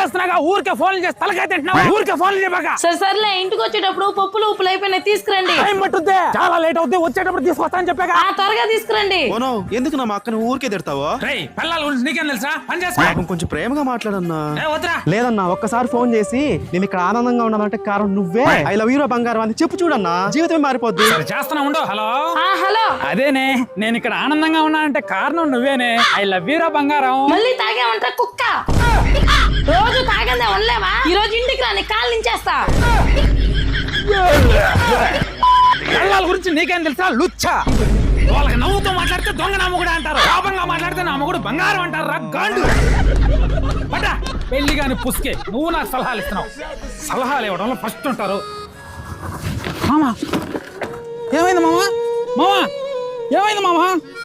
చేస్తున్నాగా ఊరికే ఫోన్లు చేసి తలకాయ తింటున్నావా? ఊరికే ఫోన్లు చేయబాక. సరే సర్లే, ఇంటికి వచ్చేటప్పుడు పప్పులు ఉప్పులు అయిపోయినాయి తీసుకురండి. టైం పట్టుద్ది, చాలా లేట్ అవుద్ది. వచ్చేటప్పుడు తీసుకొస్తానని చెప్పాగా. త్వరగా తీసుకురండి. ఓనో ఎందుకు నా అక్కని ఊరికే తిడతావో? రేయ్, పిల్లల గురించి నీకేం తెలుసా? పని చేసుకో. పాపం కొంచెం ప్రేమగా మాట్లాడన్నా. వద్దురా. లేదన్నా, ఒక్కసారి ఫోన్ చేసి నేను ఇక్కడ ఆనందంగా ఉన్నానంటే కారణం నువ్వే, ఐ లవ్ యూ బంగారం అని చెప్పు చూడన్నా, జీవితమే మారిపోద్ది. సరే చేస్తున్నా ఉండు. Hello hello. అదేనే, నేను ఇక్కడ ఆనందంగా ఉన్నానంటే కారణం నువ్వేనే. ఐ లవ్ యూ రా బంగారం. మళ్ళీ తాగామంటా కుక్క. రోజు తాగందే ఉండలేవా? ఈ రోజు ఇంటికి రాని కాళ్ళు నించేస్తా. పిల్లల గురించి నీకేం తెలుసా? లుచ్చా. వాళ్ళకి నవ్వుతూ మాట్లాడితే దొంగ నా మొగుడు అంటారు, కోపంగా మాట్లాడితే నా మొగుడు బంగారం అంటారు. రా గాండు పట. పెళ్లి కాని పుస్కే నువ్వు నాకు సలహాలు ఇస్తున్నావు. సలహాలు ఇవ్వడంలో ఫస్ట్ ఉంటారు. మామా ఏమైంది మామా? మామా ఏమైంది మామా?